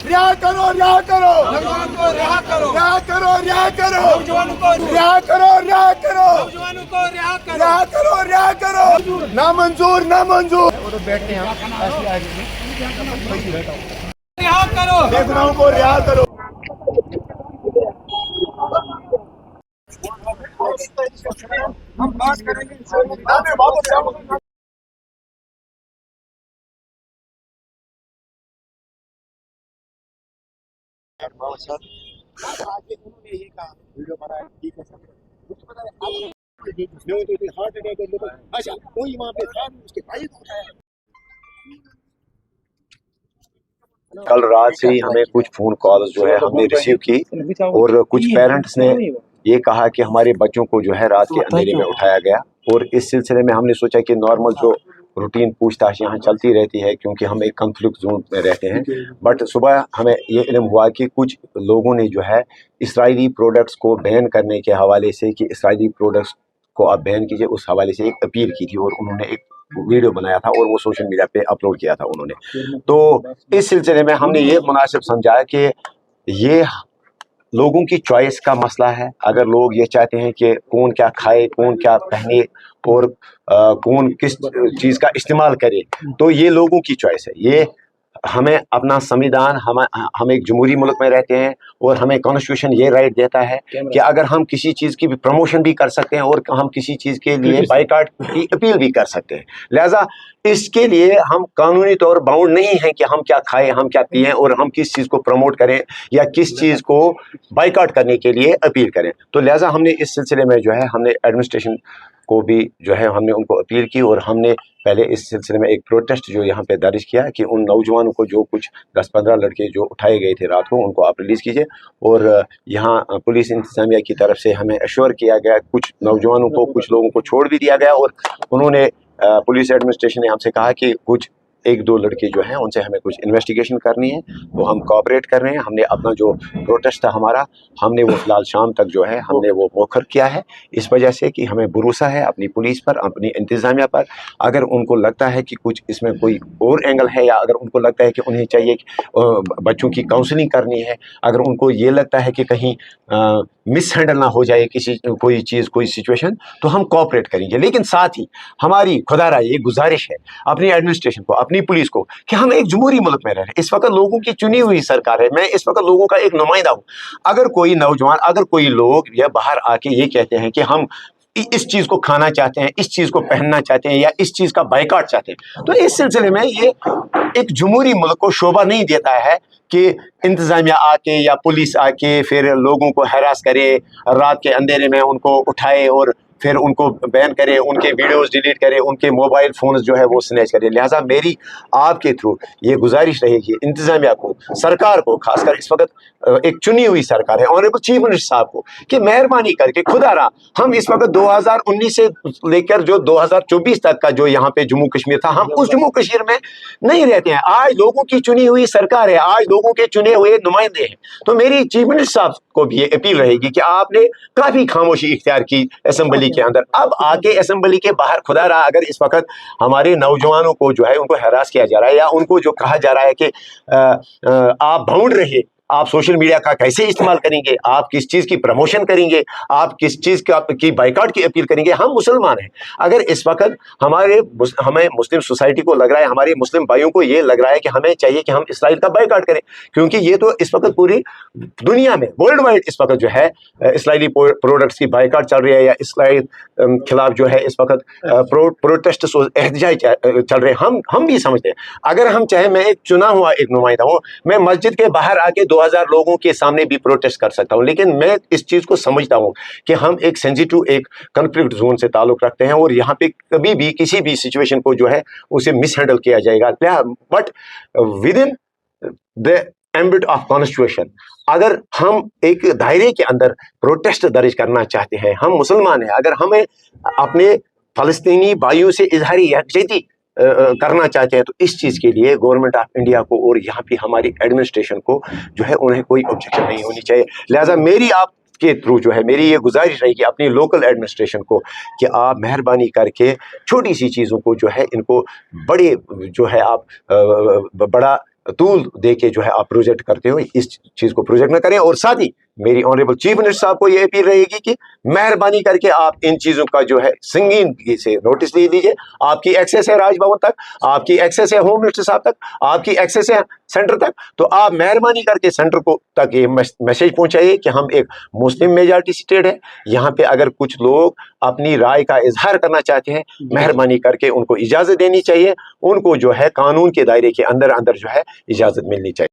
रिहा करो, रिहा करो, नौजवानों को रिहा करो, रिहा करो, रिहा करो, नौजवानों को रिहा करो, रिहा करो, नौजवानों को रिहा करो, रिहा करो, रिहा करो, ना मंजूर, ना मंजूर। वो तो बैठते हैं रिहा करो, बेगुनाहों को रिहा करो। हम बात करेंगे वापस आगे उन्होंने यही कहा वीडियो बनाया ठीक है सर मुझे पता है हार्ट अटैक अच्छा कोई वहाँ पे था उसके भाई को उठाया। कल रात से ही हमें कुछ फोन कॉल्स जो है हमने रिसीव की और कुछ पेरेंट्स ने ये कहा कि हमारे बच्चों को जो है रात के अंधेरे में उठाया गया और इस सिलसिले में हमने सोचा कि नॉर्मल जो रूटीन पूछताछ यहाँ चलती रहती है क्योंकि हम एक कॉन्फ्लिक्ट जोन में रहते हैं, बट सुबह हमें ये इल्म हुआ कि कुछ लोगों ने जो है इसराइली प्रोडक्ट्स को बैन करने के हवाले से कि इसराइली प्रोडक्ट्स को आप बैन कीजिए उस हवाले से एक अपील की थी और उन्होंने एक वीडियो बनाया था और वो सोशल मीडिया पे अपलोड किया था उन्होंने। तो इस सिलसिले में हमने ये मुनासिब समझा कि ये लोगों की चॉइस का मसला है। अगर लोग ये चाहते हैं कि कौन क्या खाए, कौन क्या पहने और कौन किस चीज़ का इस्तेमाल करे, तो ये लोगों की चॉइस है। ये हमें अपना संविधान, हम एक जमहूरी मुल्क में रहते हैं और हमें कॉन्स्टिट्यूशन ये राइट देता है कि अगर हम किसी चीज़ की भी प्रमोशन भी कर सकते हैं और हम किसी चीज़ के लिए बाइकाट की अपील भी कर सकते हैं। लिहाजा इसके लिए हम कानूनी तौर बाउंड नहीं हैं कि हम क्या खाएं, हम क्या पिएं और हम किस चीज़ को प्रमोट करें या किस चीज़ को बाइकाट करने के लिए अपील करें। तो लिहाजा हमने इस सिलसिले में जो है हमने एडमिनिस्ट्रेशन को भी जो है हमने उनको अपील की और हमने पहले इस सिलसिले में एक प्रोटेस्ट जो यहाँ पे दर्ज किया कि उन नौजवानों को जो कुछ 10-15 लड़के जो उठाए गए थे रात को उनको आप रिलीज़ कीजिए। और यहाँ पुलिस इंतजामिया की तरफ से हमें एश्योर किया गया, कुछ नौजवानों को कुछ लोगों को छोड़ भी दिया गया और उन्होंने पुलिस एडमिनिस्ट्रेशन ने हमसे कहा कि कुछ 1-2 लड़के जो हैं उनसे हमें कुछ इन्वेस्टिगेशन करनी है, तो हम कोऑपरेट कर रहे हैं। हमने अपना जो प्रोटेस्ट था हमारा, हमने वो फिलहाल शाम तक जो है हमने वो मौखर किया है, इस वजह से कि हमें भरोसा है अपनी पुलिस पर, अपनी इंतज़ामिया पर। अगर उनको लगता है कि कुछ इसमें कोई और एंगल है या अगर उनको लगता है कि उन्हें चाहिए कि बच्चों की काउंसलिंग करनी है, अगर उनको ये लगता है कि कहीं मिस हैंडल ना हो जाए कोई चीज़, कोई सिचुएशन, तो हम कोऑपरेट करेंगे। लेकिन साथ ही हमारी खुदारा ये गुजारिश है अपनी एडमिनिस्ट्रेशन को, अपनी पुलिस को, कि हम एक जमहूरी मुल्क में रह रहे हैं। इस वक्त लोगों की चुनी हुई सरकार है, मैं इस वक्त लोगों का एक नुमाइंदा हूँ। अगर कोई नौजवान, अगर कोई लोग या बाहर आके ये कहते हैं कि हम इस चीज़ को खाना चाहते हैं, इस चीज़ को पहनना चाहते हैं या इस चीज़ का बाइकाट चाहते हैं, तो इस सिलसिले में ये एक जमहूरी मुल्क को शोभा नहीं देता है कि इंतज़ामिया आके या पुलिस आके फिर लोगों को हरास करे, रात के अंधेरे में उनको उठाए और फिर उनको बैन करे, उनके वीडियोस डिलीट करे, उनके मोबाइल फ़ोन्स जो है वो स्नैच करे। लिहाजा मेरी आपके थ्रू ये गुजारिश रहेगी इंतज़ामिया को, सरकार को, खासकर इस वक्त एक चुनी हुई सरकार है, ऑनरेबल चीफ मिनिस्टर साहब को, कि मेहरबानी करके खुदारा हम इस वक्त 2019 से लेकर जो 2024 तक का जो यहाँ पे जम्मू कश्मीर था, हम उस जम्मू कश्मीर में नहीं रहते हैं। आज लोगों की चुनी हुई सरकार है, आज लोगों के चुने हुए नुमाइंदे हैं। तो मेरी चीफ मिनिस्टर साहब को भी ये अपील रहेगी कि आपने काफ़ी खामोशी इख्तियार की असेंबली के अंदर, अब आके असेंबली के बाहर खुदा रहा अगर इस वक्त हमारे नौजवानों को जो है उनको हरास किया जा रहा है या उनको जो कहा जा रहा है कि आप बाउंड रहिए, आप सोशल मीडिया का कैसे इस्तेमाल करेंगे, आप किस चीज़ की प्रमोशन करेंगे, आप किस चीज़ की बाइकाट की अपील करेंगे। हम मुसलमान हैं, अगर इस वक्त हमें मुस्लिम सोसाइटी को लग रहा है, हमारे मुस्लिम भाइयों को ये लग रहा है कि हमें चाहिए कि हम इसराइल का बाइकाट करें, क्योंकि ये तो इस वक्त पूरी दुनिया में वर्ल्ड वाइड इस वक्त जो है इसराइली प्रोडक्ट्स की बाइकाट चल रही है या इसराइल खिलाफ जो है इस वक्त प्रोटेस्ट एहतजाज चल रहे हैं। हम भी समझते हैं, अगर हम चाहे, मैं एक चुना हुआ एक नुमाइंदा हूँ, मैं मस्जिद के बाहर आके 2000 लोगों के सामने भी प्रोटेस्ट कर सकता हूं, लेकिन मैं इस चीज़ को समझता हूं कि हम एक सेंसिटिव, एक कॉन्फ्लिक्ट जोन से ताल्लुक़ रखते हैं और यहाँ पे कभी भी किसी भी सिचुएशन को जो है उसे मिस हैंडल किया जाएगा। But with in the ambit of constitution, अगर हम एक दायरे के अंदर प्रोटेस्ट दर्ज करना चाहते हैं, हम मुसलमान हैं, अगर हमें अपने फ़लस्तीनी भाइयों से इजहारी यकजहती करना चाहते हैं, तो इस चीज़ के लिए गवर्नमेंट ऑफ इंडिया को और यहाँ पे हमारी एडमिनिस्ट्रेशन को जो है उन्हें कोई ऑब्जेक्शन नहीं होनी चाहिए। लिहाजा मेरी आप के थ्रू जो है मेरी ये गुजारिश रहेगी अपनी लोकल एडमिनिस्ट्रेशन को कि आप मेहरबानी करके छोटी सी चीज़ों को जो है इनको बड़े जो है आप बड़ा طول दे के जो है आप प्रोजेक्ट करते हो इस चीज को प्रोजेक्ट न करें। और साथ ही मेरी ऑनरेबल चीफ मिनिस्टर साहब को ये अपील रहेगी कि मेहरबानी करके आप इन चीजों का जो है संगीनगी से नोटिस ले लीजिए। आपकी एक्सेस है राजभवन तक, आपकी एक्सेस है होम मिनिस्टर साहब तक, आपकी एक्सेस है सेंटर तक, तो आप मेहरबानी करके सेंटर को तक ये मैसेज पहुंचाइए कि हम एक मुस्लिम मेजॉरिटी स्टेट है, यहाँ पे अगर कुछ लोग अपनी राय का इजहार करना चाहते हैं, मेहरबानी करके उनको इजाजत देनी चाहिए, उनको जो है कानून के दायरे के अंदर अंदर जो है इजाजत मिलनी चाहिए।